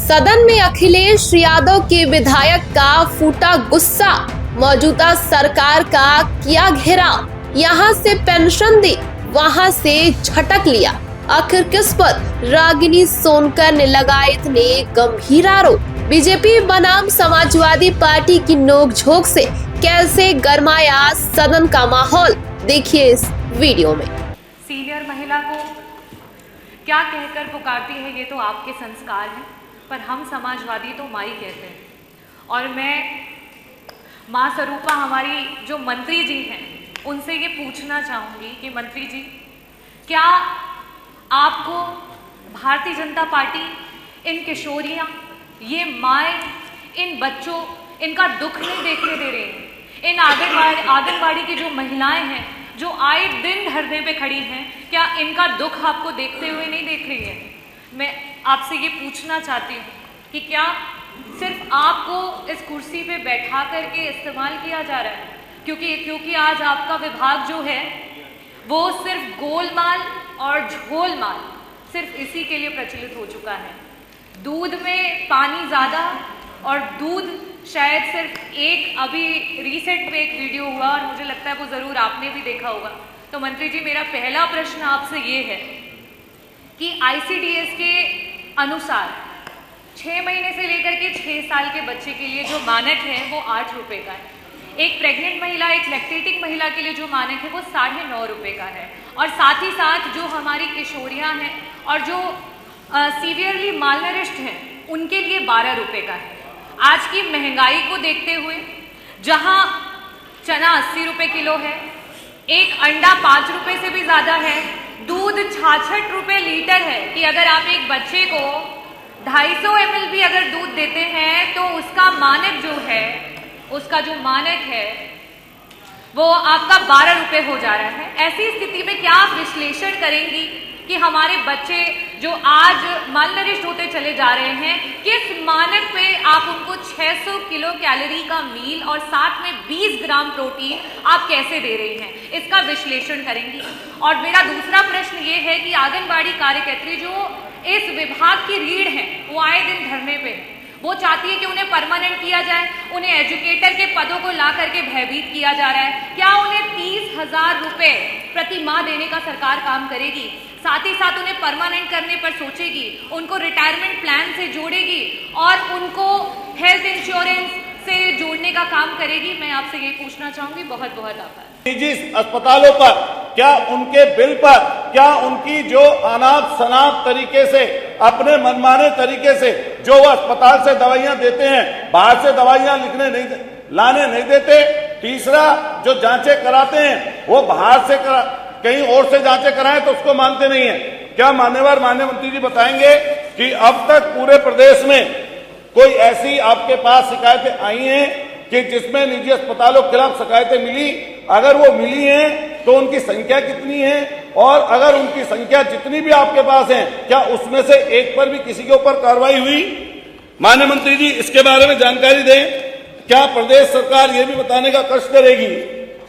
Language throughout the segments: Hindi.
सदन में अखिलेश यादव के विधायक का फूटा गुस्सा, मौजूदा सरकार का किया घेराव, यहाँ से पेंशन दी, वहाँ से झटक लिया। आखिर किस पर रागिनी सोनकर ने लगाए इतने गंभीर आरोप? बीजेपी बनाम समाजवादी पार्टी की नोकझोंक से कैसे गरमाया सदन का माहौल, देखिए इस वीडियो में। सीनियर महिला को क्या कहकर पुकारती है ये तो आपके संस्कार हैं, पर हम समाजवादी तो माई कहते हैं। और मैं माँ स्वरूपा हमारी जो मंत्री जी हैं उनसे ये पूछना चाहूँगी कि मंत्री जी, क्या आपको भारतीय जनता पार्टी इन किशोरियाँ, ये माएँ, इन बच्चों, इनका दुख नहीं देखने दे रही हैं? इन आंगनबाड़ी की जो महिलाएं हैं जो आए दिन धरने पे खड़ी हैं, क्या इनका दुख आपको देखते हुए नहीं देख रही है? मैं आपसे ये पूछना चाहती हूँ कि क्या सिर्फ आपको इस कुर्सी पे बैठा करके इस्तेमाल किया जा रहा है? क्योंकि आज आपका विभाग जो है वो सिर्फ गोलमाल और झोलमाल सिर्फ इसी के लिए प्रचलित हो चुका है। दूध में पानी ज़्यादा और दूध शायद सिर्फ एक, अभी रिसेंट में एक वीडियो हुआ और मुझे लगता है वो ज़रूर आपने भी देखा होगा। तो मंत्री जी, मेरा पहला प्रश्न आपसे ये है कि ICDS के अनुसार 6 महीने से लेकर के 6 साल के बच्चे के लिए जो मानक है वो 8 रुपये का है। एक प्रेग्नेंट महिला, एक लैक्टेटिंग महिला के लिए जो मानक है वो 9.5 रुपये का है। और साथ ही साथ जो हमारी किशोरियाँ हैं और जो सीवियरली मालनरिश्ड हैं उनके लिए 12 रुपये का है। आज की महंगाई को देखते हुए जहां चना 80 रुपये किलो है, एक अंडा 5 रुपये से भी ज़्यादा है, दूध 66 रुपये लीटर है कि अगर आप एक बच्चे को 250 ml भी अगर दूध देते हैं तो उसका मानक जो है, उसका जो मानक है वो आपका 12 रुपये हो जा रहा है। ऐसी स्थिति में क्या आप विश्लेषण करेंगी कि हमारे बच्चे जो आज मालनरिश्ड होते चले जा रहे हैं, किस मानक पे आप उनको 600 किलो कैलोरी का मील और साथ में 20 ग्राम प्रोटीन आप कैसे दे रही हैं, इसका विश्लेषण करेंगी? और मेरा दूसरा प्रश्न ये है कि आंगनबाड़ी कार्यकर्त्री जो इस विभाग की रीढ़ हैं वो आए दिन धरने पे, वो चाहती है कि उन्हें परमानेंट किया जाए, उन्हें एजुकेटर के पदों को ला करके भयभीत किया जा रहा है। क्या उन्हें 30,000 रुपये प्रति माह देने का सरकार काम करेगी? साथ ही साथ उन्हें परमानेंट करने पर सोचेगी, उनको रिटायरमेंट प्लान से जोड़ेगी और उनको हेल्थ इंश्योरेंस से जोड़ने का काम करेगी? मैं आपसे ये पूछना चाहूंगी। बहुत बहुत आभार। निजी अस्पतालों पर क्या, उनके बिल पर क्या, उनकी जो अनाप शनाप तरीके से, अपने मनमाने तरीके से जो वो अस्पताल से दवाइयां देते हैं, बाहर से दवाइयां लाने नहीं देते? तीसरा, जो जांचें कराते हैं वो बाहर से कहीं और से जांचें कराएं तो उसको मानते नहीं है। क्या मान्यवर माननीय मंत्री जी बताएंगे कि अब तक पूरे प्रदेश में कोई ऐसी आपके पास शिकायतें आई हैं कि जिसमें निजी अस्पतालों के खिलाफ शिकायतें मिली? अगर वो मिली हैं तो उनकी संख्या कितनी है? और अगर उनकी संख्या जितनी भी आपके पास है, क्या उसमें से एक पर भी किसी के ऊपर कार्रवाई हुई? माननीय मंत्री जी, इसके बारे में जानकारी दें। क्या प्रदेश सरकार ये भी बताने का कष्ट करेगी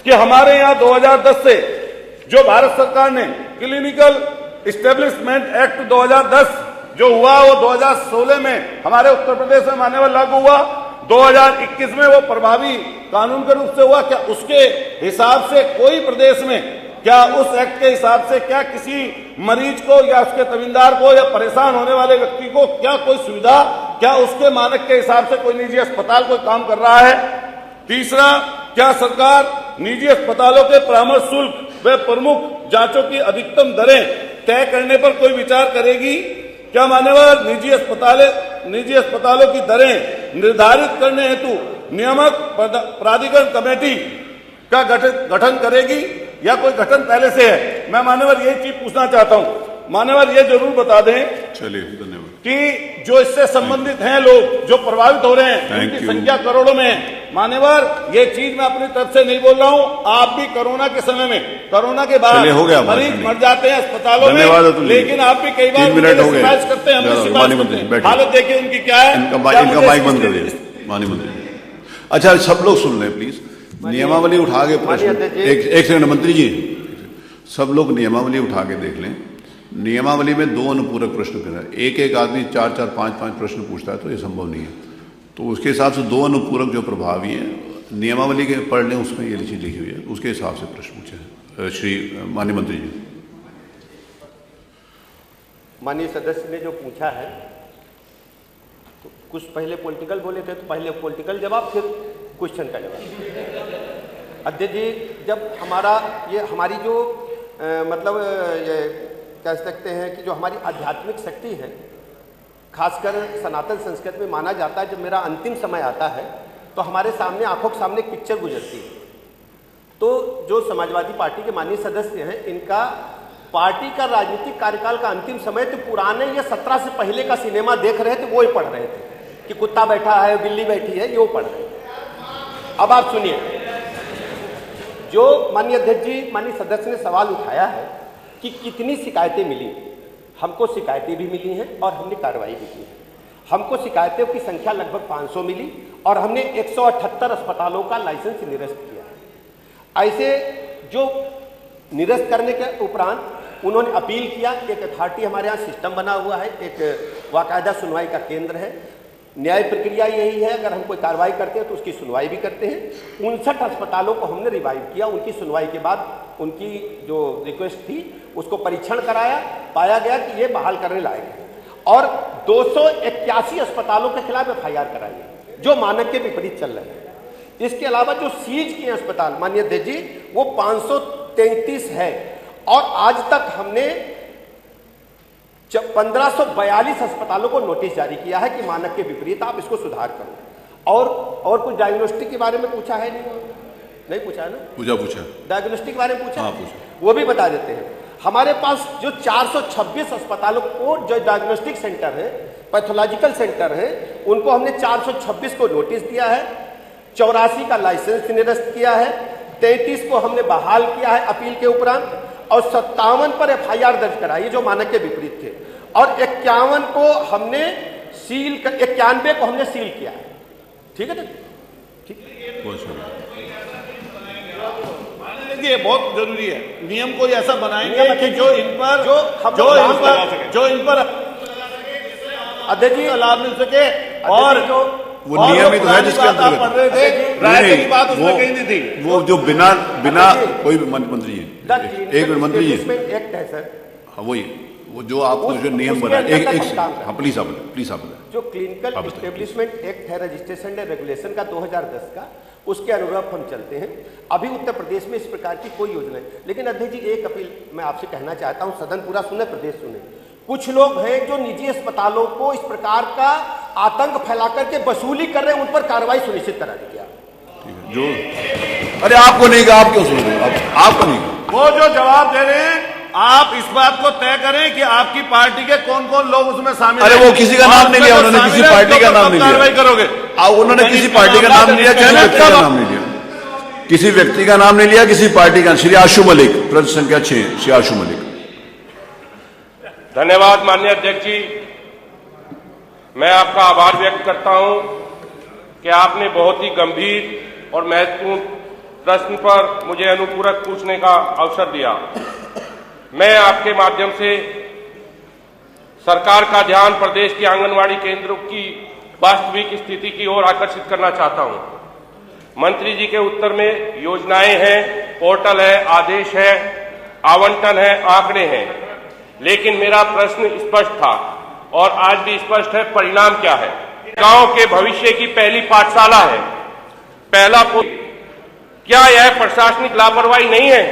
कि हमारे यहाँ 2010 से जो भारत सरकार ने क्लिनिकल इस्टेब्लिशमेंट एक्ट 2010 जो हुआ वो 2016 में हमारे उत्तर प्रदेश में मान्यवर लागू हुआ, 2021 में वो प्रभावी कानून के रूप से हुआ। क्या उसके हिसाब से कोई प्रदेश में, क्या उस एक्ट के हिसाब से क्या किसी मरीज को या उसके तबींदार को या परेशान होने वाले व्यक्ति को क्या कोई सुविधा, क्या उसके मानक के हिसाब से कोई निजी अस्पताल कोई काम कर रहा है? तीसरा, क्या सरकार निजी अस्पतालों के परामर्श शुल्क व प्रमुख जांचों की अधिकतम दरें तय करने पर कोई विचार करेगी? क्या मान्यवर निजी अस्पतालों की दरें निर्धारित करने हेतु नियामक प्राधिकरण कमेटी का गठन करेगी या कोई गठन पहले से है? मैं मान्यवर यही चीज पूछना चाहता हूं। मान्यवर ये जरूर बता दें, चलिए धन्यवाद, कि जो इससे संबंधित हैं लोग जो प्रभावित हो रहे हैं उनकी संख्या करोड़ों में है। मान्यवर, ये चीज मैं अपनी तरफ से नहीं बोल रहा हूँ। आप भी कोरोना के समय में, कोरोना के बाद मरीज मर जाते हैं अस्पतालों में, लेकिन आप भी कई बार सिफारिश करते हैं, हम सिफारिश करते हैं। हालत देखिए उनकी क्या है। इनका माइक बंद कर दिया माननीय मंत्री। अच्छा, सब लोग सुन लें प्लीज। नियमावली उठा के, एक सेकंड मंत्री जी, सब लोग नियमावली उठा के देख लें। नियमावली में 2 अनुपूरक प्रश्न करना है। एक आदमी 4-4, 5-5 प्रश्न पूछता है तो ये संभव नहीं है। तो उसके हिसाब से 2 अनुपूरक जो प्रभावी हैं नियमावली के पढ़ लें, उसमें ये चीज लिखी हुई है, उसके हिसाब से प्रश्न पूछे। श्री माननीय मंत्री जी। माननीय सदस्य ने जो पूछा है, तो कुछ पहले पॉलिटिकल बोले थे, तो पहले पॉलिटिकल जवाब, फिर क्वेश्चन का जवाब। अध्यक्ष जी, जब हमारी जो मतलब ये कह सकते हैं कि जो हमारी आध्यात्मिक शक्ति है, खासकर सनातन संस्कृति में माना जाता है, जब मेरा अंतिम समय आता है तो हमारे सामने, आंखों के सामने एक पिक्चर गुजरती है। तो जो समाजवादी पार्टी के माननीय सदस्य हैं, इनका पार्टी का राजनीतिक कार्यकाल का अंतिम समय, तो पुराने ये 17 से पहले का सिनेमा देख रहे थे, वो ही पढ़ रहे थे कि कुत्ता बैठा है, बिल्ली बैठी है, ये वो पढ़ रहे थे। अब आप सुनिए, जो माननीय अध्यक्ष जी, माननीय सदस्य ने सवाल उठाया है कि कितनी शिकायतें मिली। हमको शिकायतें भी मिली हैं और हमने कार्रवाई भी की है। हमको शिकायतों की संख्या लगभग 500 मिली और हमने 178 अस्पतालों का लाइसेंस निरस्त किया है। ऐसे जो निरस्त करने के उपरांत उन्होंने अपील किया। एक अथॉरिटी हमारे यहाँ सिस्टम बना हुआ है, एक बाकायदा सुनवाई का केंद्र है। न्याय प्रक्रिया यही है, अगर हम कोई कार्रवाई करते हैं तो उसकी सुनवाई भी करते हैं। 59 अस्पतालों को हमने रिवाइव किया। उनकी सुनवाई के बाद उनकी जो रिक्वेस्ट थी उसको परीक्षण कराया, पाया गया कि ये बहाल करने लायक है, और 281 अस्पतालों के खिलाफ FIR कराई है जो मानक के विपरीत चल रहे हैं। इसके अलावा जो सीज किए अस्पताल माननीय अध्यक्ष जी, वो 533 है, और आज तक हमने 1542 अस्पतालों को नोटिस जारी किया है कि मानक के विपरीत आप इसको सुधार करो। और कुछ डायग्नोस्टिक के बारे में पूछा है? नहीं पूछा है ना? पूछा डायग्नोस्टिक के बारे में पूछा? हाँ, पूछा। वो भी बता देते हैं। हमारे पास जो 426 अस्पतालों को जो डायग्नोस्टिक सेंटर है, पैथोलॉजिकल सेंटर है, उनको हमने 426 को नोटिस दिया है, 84 का लाइसेंस निरस्त किया है, 33 को हमने बहाल किया है अपील के उपरांत, और 57 पर FIR दर्ज कराई जो मानक के विपरीत थे, और 51 को हमने सील, 91 को हमने सील किया है। ठीक है ना? ठीक, ये बहुत जरूरी है। नियम को ऐसा बनाएंगे कि जो इन पर अध्यक्ष जी लाभ मिल सके, और जो वो नियम ही तो है जिसके अंतर्गत पढ़ रहे थे, रायते की बात उसमें कहीं नहीं थी। वो जो बिना कोई मंत्री जी, एक मिनट मंत्री जी, एक्ट है सर। हाँ वही, वो जो आपको जो नियम बना, हाँ प्लीज आप जो क्लिनिकल एस्टेब्लिशमेंट एक्ट है, रजिस्ट्रेशन एंड रेगुलेशन का 2010 का, उसके अनुरूप हम चलते हैं। अभी उत्तर प्रदेश में इस प्रकार की कोई योजना है। लेकिन अध्यक्ष जी, एक अपील मैं आपसे कहना चाहता हूं, सदन पूरा सुने, प्रदेश सुने। कुछ लोग हैं जो निजी अस्पतालों को इस प्रकार का आतंक फैला करके वसूली कर रहे हैं, उन पर कार्रवाई सुनिश्चित करा दी गया। जो अरे आपको नहीं कहा, आप क्यों सुन रहे हो? आपको नहीं कहा। वो जो जवाब दे रहे हैं, आप इस बात को तय करें कि आपकी पार्टी के कौन कौन लोग उसमें शामिल हैं। अरे वो किसी का नाम नहीं लिया उन्होंने, किसी पार्टी का नाम नहीं लिया। कार्रवाई करोगे? उन्होंने किसी पार्टी का नाम नहीं लिया, किसी व्यक्ति का नाम नहीं लिया, किसी व्यक्ति का नाम नहीं लिया, किसी पार्टी का। श्री आशु मलिक, प्रश्न संख्या 6, श्री आशु मलिक। धन्यवाद माननीय अध्यक्ष जी, मैं आपका आभार व्यक्त करता हूं कि आपने बहुत ही गंभीर और महत्वपूर्ण प्रश्न पर मुझे अनुपूरक पूछने का अवसर दिया। मैं आपके माध्यम से सरकार का ध्यान प्रदेश के आंगनवाड़ी केंद्रों की वास्तविक स्थिति की ओर आकर्षित करना चाहता हूं। मंत्री जी के उत्तर में योजनाएं हैं, पोर्टल है, आदेश है, आवंटन है, आंकड़े हैं, लेकिन मेरा प्रश्न स्पष्ट था और आज भी स्पष्ट है। परिणाम क्या है? गांव के भविष्य की पहली पाठशाला है, पहला क्या यह प्रशासनिक लापरवाही नहीं है?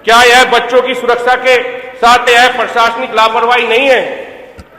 क्या यह बच्चों की सुरक्षा के साथ यह प्रशासनिक लापरवाही नहीं है?